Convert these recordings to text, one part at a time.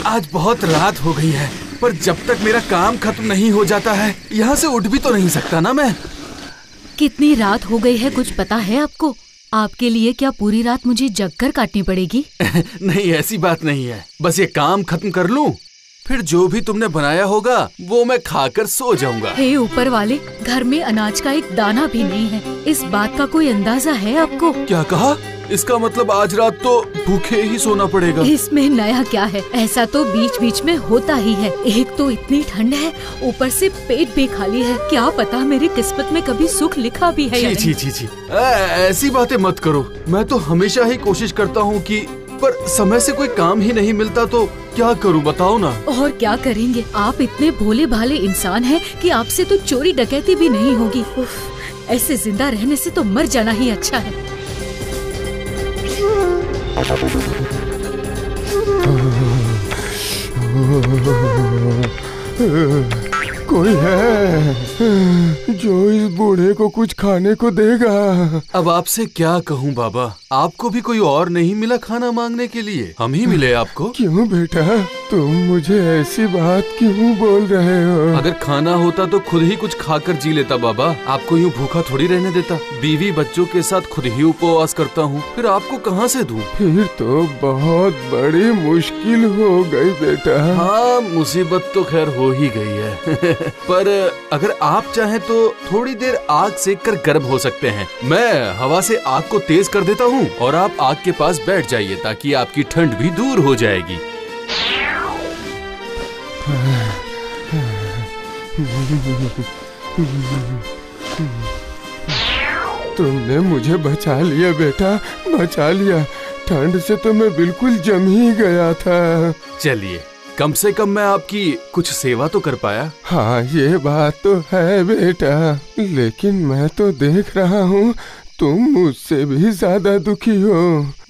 आज बहुत रात हो गई है, पर जब तक मेरा काम खत्म नहीं हो जाता है यहाँ से उठ भी तो नहीं सकता ना मैं। कितनी रात हो गई है कुछ पता है आपको? आपके लिए क्या पूरी रात मुझे जगकर काटनी पड़ेगी? नहीं, ऐसी बात नहीं है। बस ये काम खत्म कर लूं, फिर जो भी तुमने बनाया होगा वो मैं खाकर सो जाऊंगा। हे ऊपर वाले, घर में अनाज का एक दाना भी नहीं है। इस बात का कोई अंदाजा है आपको? क्या कहा? इसका मतलब आज रात तो भूखे ही सोना पड़ेगा। इसमें नया क्या है? ऐसा तो बीच बीच में होता ही है। एक तो इतनी ठंड है, ऊपर से पेट भी खाली है। क्या पता मेरी किस्मत में कभी सुख लिखा भी है या नहीं। छी, ऐसी बातें मत करो। मैं तो हमेशा ही कोशिश करता हूँ कि, पर समय से कोई काम ही नहीं मिलता तो क्या करूँ बताओ ना। और क्या करेंगे, आप इतने भोले भाले इंसान हैं कि आपसे तो चोरी डकैती भी नहीं होगी। उफ, ऐसे जिंदा रहने से तो मर जाना ही अच्छा है। कोई है जो इस बूढ़े को कुछ खाने को देगा? अब आपसे क्या कहूँ बाबा, आपको भी कोई और नहीं मिला खाना मांगने के लिए? हम ही मिले आपको। क्यों बेटा, तुम मुझे ऐसी बात क्यों बोल रहे हो? अगर खाना होता तो खुद ही कुछ खाकर जी लेता बाबा, आपको यूँ भूखा थोड़ी रहने देता। बीवी बच्चों के साथ खुद ही उपवास करता हूँ, फिर आपको कहाँ से दूँ? फिर तो बहुत बड़ी मुश्किल हो गई बेटा। हाँ, मुसीबत तो खैर हो ही गई है। पर अगर आप चाहें तो थोड़ी देर आग सेक कर गर्म हो सकते हैं। मैं हवा से आग को तेज कर देता हूँ और आप आग के पास बैठ जाइए ताकि आपकी ठंड भी दूर हो जाएगी। तुमने मुझे बचा लिया बेटा, बचा लिया। ठंड से तो मैं बिल्कुल जम ही गया था। चलिए, कम से कम मैं आपकी कुछ सेवा तो कर पाया। हाँ, ये बात तो है बेटा, लेकिन मैं तो देख रहा हूँ तुम मुझसे भी ज्यादा दुखी हो।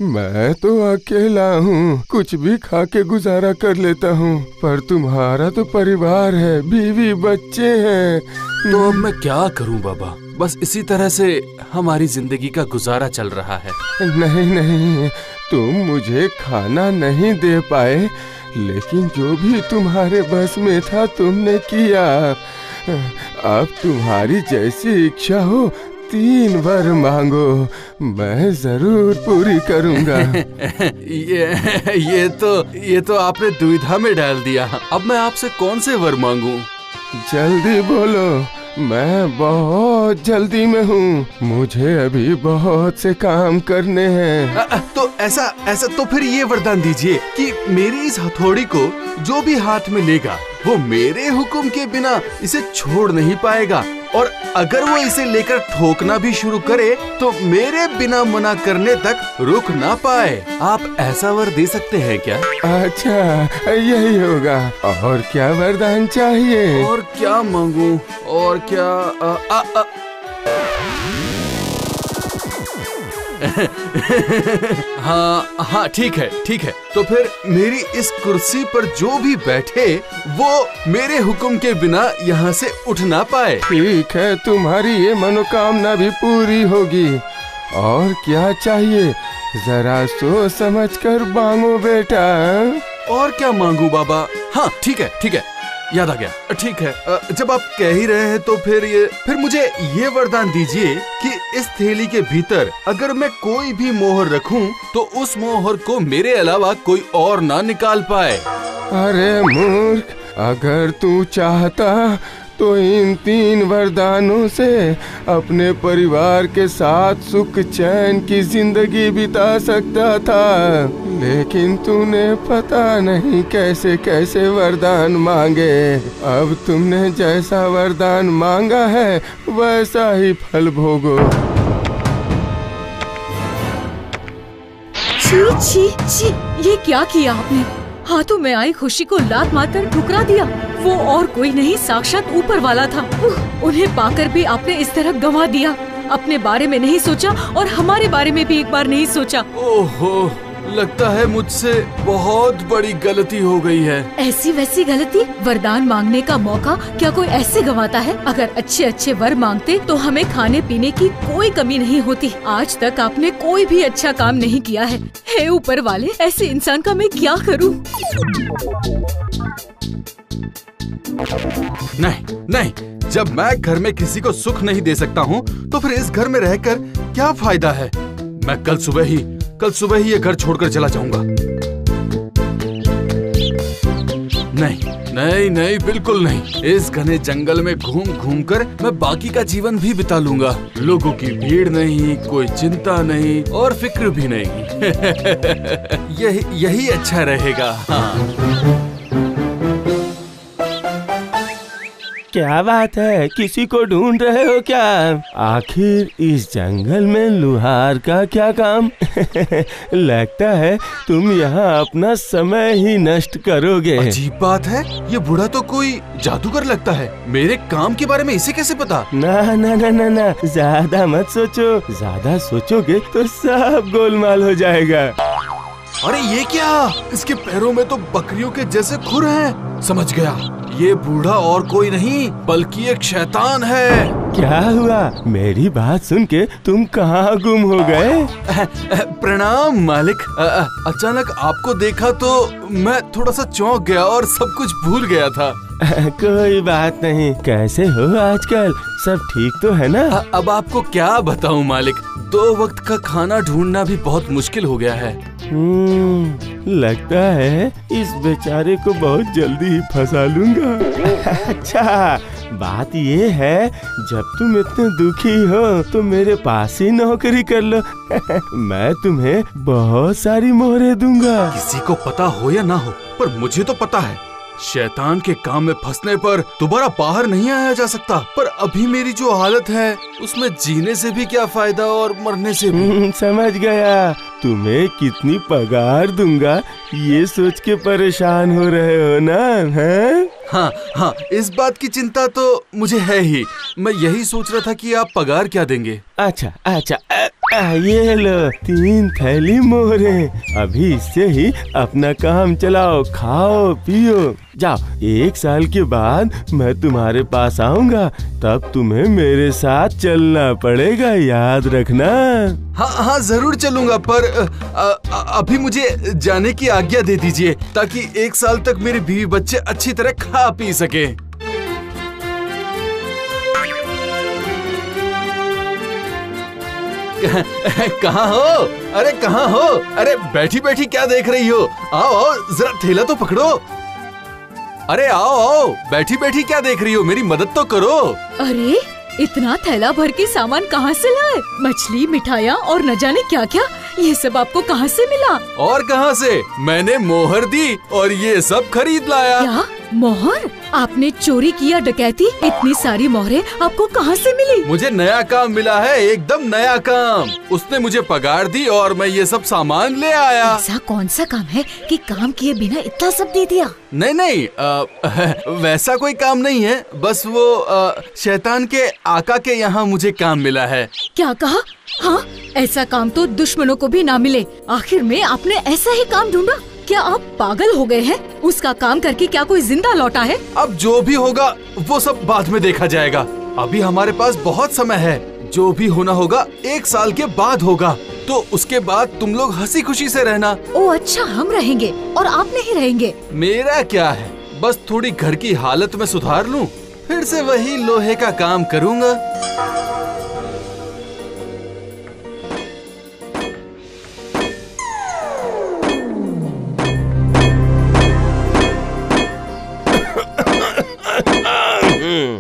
मैं तो अकेला हूँ, कुछ भी खा के गुजारा कर लेता हूँ, पर तुम्हारा तो परिवार है, बीवी बच्चे हैं। तो अब मैं क्या करूँ बाबा, बस इसी तरह से हमारी जिंदगी का गुजारा चल रहा है। नहीं नहीं, तुम मुझे खाना नहीं दे पाए, लेकिन जो भी तुम्हारे बस में था तुमने किया। अब तुम्हारी जैसी इच्छा हो 3 वर मांगो, मैं जरूर पूरी करूंगा। ये तो आपने दुविधा में डाल दिया। अब मैं आपसे कौन से वर मांगूं? जल्दी बोलो, मैं बहुत जल्दी में हूँ, मुझे अभी बहुत से काम करने हैं। तो ऐसा तो फिर ये वरदान दीजिए कि मेरी इस हथौड़ी को जो भी हाथ में लेगा वो मेरे हुक्म के बिना इसे छोड़ नहीं पाएगा, और अगर वो इसे लेकर ठोकना भी शुरू करे तो मेरे बिना मना करने तक रुक ना पाए। आप ऐसा वर दे सकते हैं क्या? अच्छा, यही होगा। और क्या वरदान चाहिए? और क्या मांगूं? और क्या हाँ, ठीक है। तो फिर मेरी इस कुर्सी पर जो भी बैठे वो मेरे हुक्म के बिना यहाँ से उठ ना पाए। ठीक है, तुम्हारी ये मनोकामना भी पूरी होगी। और क्या चाहिए, जरा सोच समझ कर मांगो बेटा। और क्या मांगू बाबा? हाँ, ठीक है, याद आ गया। ठीक है, जब आप कह ही रहे हैं तो फिर मुझे ये वरदान दीजिए कि इस थैली के भीतर अगर मैं कोई भी मोहर रखूं तो उस मोहर को मेरे अलावा कोई और ना निकाल पाए। अरे मूर्ख, अगर तू चाहता तो इन 3 वरदानों से अपने परिवार के साथ सुख चैन की जिंदगी बिता सकता था, लेकिन तूने पता नहीं कैसे कैसे वरदान मांगे। अब तुमने जैसा वरदान मांगा है वैसा ही फल भोगो। छी, ये क्या किया आपने? हाथों में आई खुशी को लात मारकर ठुकरा दिया। वो और कोई नहीं, साक्षात ऊपर वाला था। उन्हें पाकर भी आपने इस तरह गंवा दिया। अपने बारे में नहीं सोचा और हमारे बारे में भी एक बार नहीं सोचा। ओहो, लगता है मुझसे बहुत बड़ी गलती हो गई है। ऐसी वैसी गलती? वरदान मांगने का मौका क्या कोई ऐसे गंवाता है? अगर अच्छे अच्छे वर मांगते तो हमें खाने पीने की कोई कमी नहीं होती। आज तक आपने कोई भी अच्छा काम नहीं किया है। हे ऊपर वाले, ऐसे इंसान का मैं क्या करूं? नहीं नहीं, जब मैं घर में किसी को सुख नहीं दे सकता हूँ तो फिर इस घर में रहकर क्या फायदा है। मैं कल सुबह ही ये घर छोड़कर चला जाऊंगा। नहीं, बिल्कुल नहीं। इस घने जंगल में घूम घूम कर मैं बाकी का जीवन भी बिता लूंगा। लोगों की भीड़ नहीं, कोई चिंता नहीं और फिक्र भी नहीं। यही अच्छा रहेगा। हाँ। क्या बात है, किसी को ढूंढ रहे हो क्या? आखिर इस जंगल में लुहार का क्या काम? लगता है तुम यहाँ अपना समय ही नष्ट करोगे। अजीब बात है, ये बूढ़ा तो कोई जादूगर लगता है। मेरे काम के बारे में इसे कैसे पता? ना ना ना ना ना, ज्यादा मत सोचो। ज्यादा सोचोगे तो सब गोलमाल हो जाएगा। अरे ये क्या? इसके पैरों में तो बकरियों के जैसे खुर हैं। समझ गया, ये बूढ़ा और कोई नहीं बल्कि एक शैतान है। क्या हुआ? मेरी बात सुन के तुम कहाँ गुम हो गए? प्रणाम मालिक। अचानक आपको देखा तो मैं थोड़ा सा चौंक गया और सब कुछ भूल गया था। कोई बात नहीं। कैसे हो आजकल? सब ठीक तो है ना? अब आपको क्या बताऊं मालिक, 2 वक्त का खाना ढूंढना भी बहुत मुश्किल हो गया है। लगता है इस बेचारे को बहुत जल्दी ही फंसा लूंगा। अच्छा, बात ये है, जब तुम इतने दुखी हो तो मेरे पास ही नौकरी कर लो। मैं तुम्हें बहुत सारी मोहरें दूंगा। किसी को पता हो या ना हो, पर मुझे तो पता है, शैतान के काम में फंसने पर दोबारा बाहर नहीं आया जा सकता। पर अभी मेरी जो हालत है उसमें जीने से भी क्या फायदा और मरने से भी। समझ गया। तुम्हें कितनी पगार दूंगा ये सोच के परेशान हो रहे हो ना? हैं? हाँ, इस बात की चिंता तो मुझे है ही। मैं यही सोच रहा था कि आप पगार क्या देंगे। अच्छा, ये लो 3 थैली मोहरें। अभी इससे ही अपना काम चलाओ, खाओ पियो। जाओ, 1 साल के बाद मैं तुम्हारे पास आऊंगा, तब तुम्हें मेरे साथ चलना पड़ेगा, याद रखना। हाँ, जरूर चलूंगा, पर अभी मुझे जाने की आज्ञा दे दीजिए ताकि 1 साल तक मेरे बीवी बच्चे अच्छी तरह खा पी सके। कहाँ हो? अरे कहाँ हो? अरे बैठी बैठी क्या देख रही हो? आओ, जरा थैला तो पकड़ो। अरे आओ, बैठी बैठी क्या देख रही हो? मेरी मदद तो करो। अरे इतना थैला भर के सामान कहाँ से लाए? मछली, मिठाइयाँ और न जाने क्या क्या, ये सब आपको कहाँ से मिला? और कहाँ से? मैंने मोहर दी और ये सब खरीद लाया। क्या मोहर? आपने चोरी किया, डकैती? इतनी सारी मोहरें आपको कहाँ से मिली? मुझे नया काम मिला है, एकदम नया काम। उसने मुझे पगार दी और मैं ये सब सामान ले आया। ऐसा कौन सा काम है कि काम किए बिना इतना सब दे दिया? नहीं, वैसा कोई काम नहीं है। बस वो शैतान के आका के यहाँ मुझे काम मिला है। क्या कहा? हाँ, ऐसा काम तो दुश्मनों को भी ना मिले। आखिर में आपने ऐसा ही काम ढूंढा? क्या आप पागल हो गए हैं? उसका काम करके क्या कोई जिंदा लौटा है? अब जो भी होगा वो सब बाद में देखा जाएगा। अभी हमारे पास बहुत समय है। जो भी होना होगा 1 साल के बाद होगा, तो उसके बाद तुम लोग हंसी खुशी से रहना। ओ अच्छा, हम रहेंगे और आप नहीं रहेंगे? मेरा क्या है, बस थोड़ी घर की हालत में सुधार लूं, फिर से वही लोहे का काम करूंगा।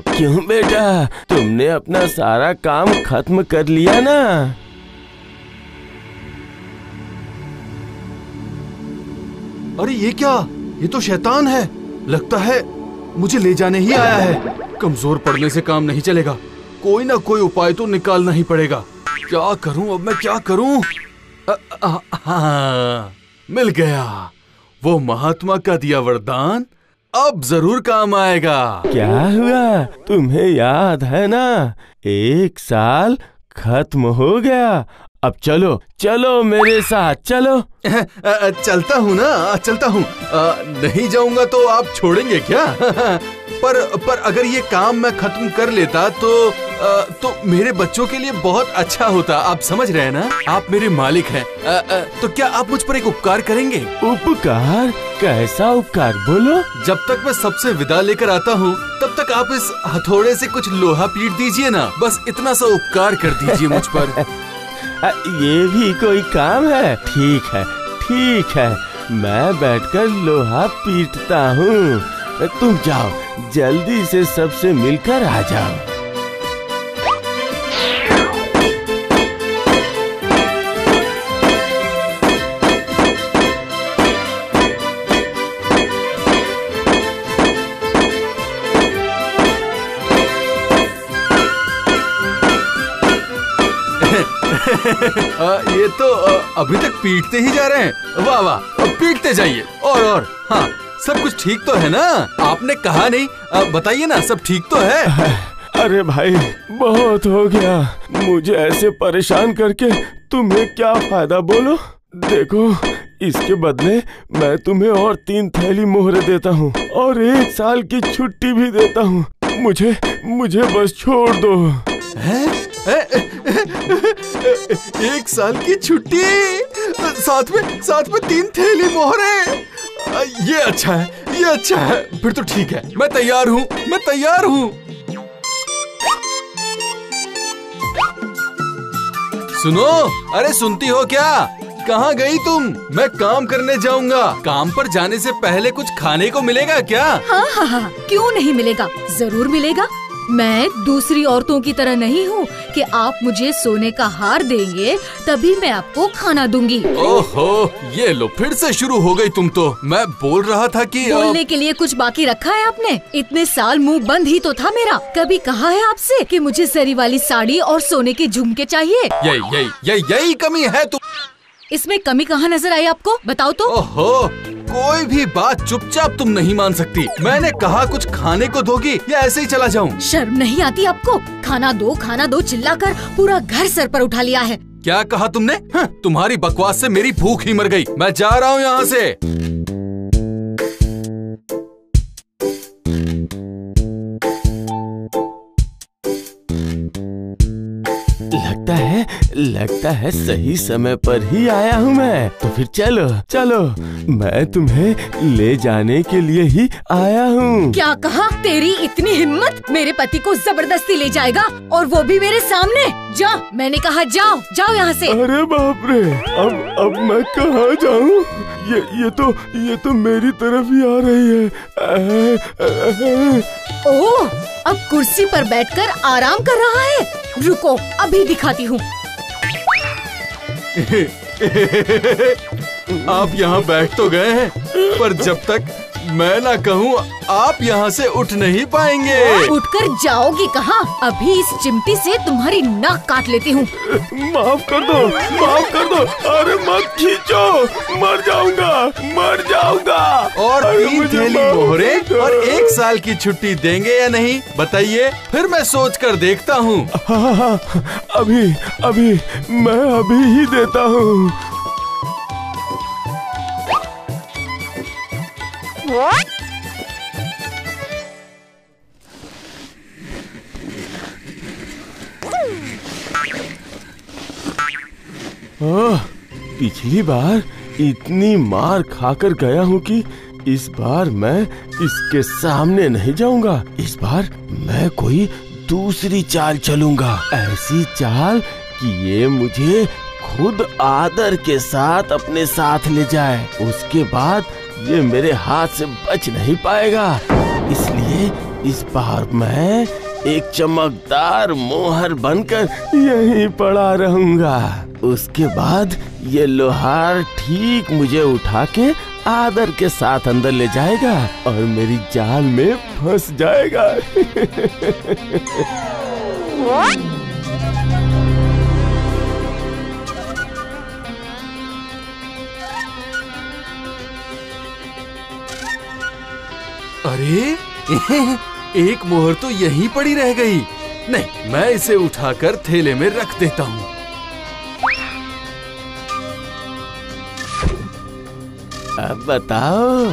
क्यों बेटा, तुमने अपना सारा काम खत्म कर लिया ना? अरे ये क्या? ये तो शैतान है। लगता है मुझे ले जाने ही आया है। कमजोर पड़ने से काम नहीं चलेगा, कोई ना कोई उपाय तो निकालना ही पड़ेगा। क्या करूं अब मैं, क्या करूं? हाँ, मिल गया। वो महात्मा का दिया वरदान अब जरूर काम आएगा। क्या हुआ, तुम्हें याद है ना, 1 साल खत्म हो गया। अब चलो चलो मेरे साथ चलो। चलता हूँ ना, चलता हूँ। नहीं जाऊंगा तो आप छोड़ेंगे क्या? पर अगर ये काम मैं खत्म कर लेता तो मेरे बच्चों के लिए बहुत अच्छा होता। आप समझ रहे हैं ना, आप मेरे मालिक हैं। तो क्या आप मुझ पर एक उपकार करेंगे? उपकार? कैसा उपकार, बोलो। जब तक मैं सबसे विदा लेकर आता हूँ तब तक आप इस हथौड़े से कुछ लोहा पीट दीजिए ना। बस इतना सा उपकार कर दीजिए मुझ पर। ये भी कोई काम है? ठीक है ठीक है, मैं बैठकर लोहा पीटता हूँ। तुम जाओ, जल्दी से सबसे मिलकर आ जाओ। ये तो अभी तक पीटते ही जा रहे हैं। वाह वाह, पीटते जाइए। और हाँ, सब कुछ ठीक तो है ना? आपने कहा नहीं, बताइए ना, सब ठीक तो है? अरे भाई, बहुत हो गया। मुझे ऐसे परेशान करके तुम्हें क्या फायदा, बोलो। देखो, इसके बदले मैं तुम्हें और 3 थैली मोहरे देता हूँ और 1 साल की छुट्टी भी देता हूँ। मुझे बस छोड़ दो। है? 1 साल की छुट्टी, साथ में 3 थैली मोहरे। ये अच्छा है, ये अच्छा है। फिर तो ठीक है, मैं तैयार हूँ। सुनो, अरे सुनती हो क्या? कहाँ गई तुम? मैं काम करने जाऊंगा। काम पर जाने से पहले कुछ खाने को मिलेगा क्या? हाँ, क्यों नहीं मिलेगा, जरूर मिलेगा। मैं दूसरी औरतों की तरह नहीं हूँ कि आप मुझे सोने का हार देंगे तभी मैं आपको खाना दूंगी। ओहो, ये लो, फिर से शुरू हो गई तुम तो। मैं बोल रहा था कि बोलने के लिए कुछ बाकी रखा है आपने? इतने साल मुंह बंद ही तो था मेरा। कभी कहा है आपसे कि मुझे सरी वाली साड़ी और सोने के झुमके चाहिए? यही कमी है तुम। इसमें कमी कहाँ नजर आई आपको, बताओ तो। ओहो, कोई भी बात चुपचाप तुम नहीं मान सकती। मैंने कहा कुछ खाने को दोगी या ऐसे ही चला जाऊं? शर्म नहीं आती आपको? खाना दो चिल्लाकर पूरा घर सर पर उठा लिया है। क्या कहा तुमने? हाँ, तुम्हारी बकवास से मेरी भूख ही मर गई। मैं जा रहा हूँ यहाँ से। लगता है सही समय पर ही आया हूँ मैं। तो फिर चलो, मैं तुम्हें ले जाने के लिए ही आया हूँ। क्या कहा? तेरी इतनी हिम्मत? मेरे पति को जबरदस्ती ले जाएगा, और वो भी मेरे सामने? जा, मैंने कहा जाओ यहाँ से। अरे बाप रे, अब मैं कहाँ जाऊँ? ये तो मेरी तरफ ही आ रही है। ओह, अब कुर्सी पर बैठकर आराम कर रहा है। रुको, अभी दिखाती हूँ। आप यहाँ बैठ तो गए हैं, पर जब तक मैं ना कहूँ आप यहाँ से उठ नहीं पाएंगे। उठकर जाओगी कहाँ? अभी इस चिमटी से तुम्हारी नाक काट लेती हूँ। माफ कर दो। अरे मत खींचो, मर जाऊंगा। और 3 थैली मोहरे और 1 साल की छुट्टी देंगे या नहीं, बताइए, फिर मैं सोच कर देखता हूँ। हाँ, अभी मैं अभी ही देता हूँ। पिछली बार इतनी मार खाकर गया हूँ कि इस बार मैं इसके सामने नहीं जाऊंगा। इस बार मैं कोई दूसरी चाल चलूंगा, ऐसी चाल कि ये मुझे खुद आदर के साथ अपने साथ ले जाए। उसके बाद ये मेरे हाथ से बच नहीं पाएगा। इसलिए इस बार मैं एक चमकदार मोहर बनकर यहीं पड़ा रहूंगा। उसके बाद ये लोहार ठीक मुझे उठा के आदर के साथ अंदर ले जाएगा और मेरी जाल में फंस जाएगा। अरे एक मोहर तो यहीं पड़ी रह गई। नहीं, मैं इसे उठाकर थैले में रख देता हूँ। अब बताओ,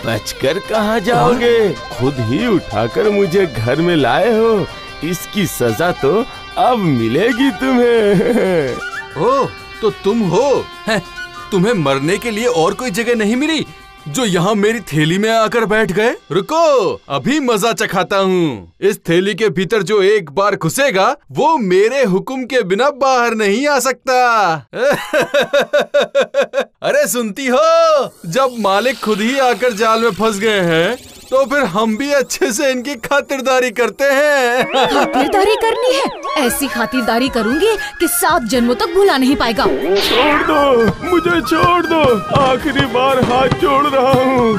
बचकर कहाँ जाओगे? खुद ही उठाकर मुझे घर में लाए हो, इसकी सजा तो अब मिलेगी तुम्हें। ओह, तो तुम हो? हैं, तुम्हें मरने के लिए और कोई जगह नहीं मिली जो यहाँ मेरी थैली में आकर बैठ गए? रुको, अभी मजा चखाता हूँ। इस थैली के भीतर जो एक बार घुसेगा वो मेरे हुक्म के बिना बाहर नहीं आ सकता। अरे सुनती हो, जब मालिक खुद ही आकर जाल में फंस गए हैं तो फिर हम भी अच्छे से इनकी खातिरदारी करते हैं। खातिरदारी करनी है? ऐसी खातिरदारी करूंगी कि 7 जन्मों तक भुला नहीं पाएगा। छोड़ दो, मुझे छोड़ दो, आखिरी बार हाथ जोड़ रहा हूँ।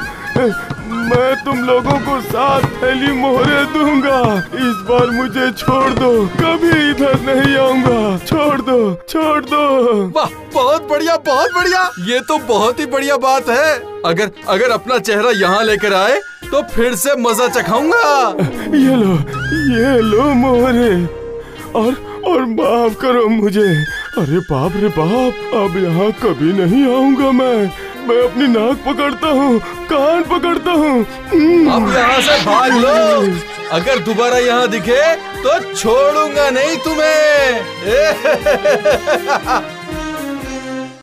मैं तुम लोगों को 7 थैली मोहरे दूंगा। इस बार मुझे छोड़ दो, कभी इधर नहीं आऊंगा। छोड़ दो, छोड़ दो। वाह, बहुत बढ़िया, बहुत बढ़िया। ये तो बहुत ही बढ़िया बात है। अगर अपना चेहरा यहाँ लेकर आए तो फिर से मजा चखाऊंगा। ये लो मोहरे, और माफ करो मुझे। अरे बाप रे बाप, अब यहाँ कभी नहीं आऊंगा मैं अपनी नाक पकड़ता हूँ, कान पकड़ता हूँ। अब यहाँ से भाग लो। अगर दोबारा यहाँ दिखे तो छोड़ूंगा नहीं तुम्हें।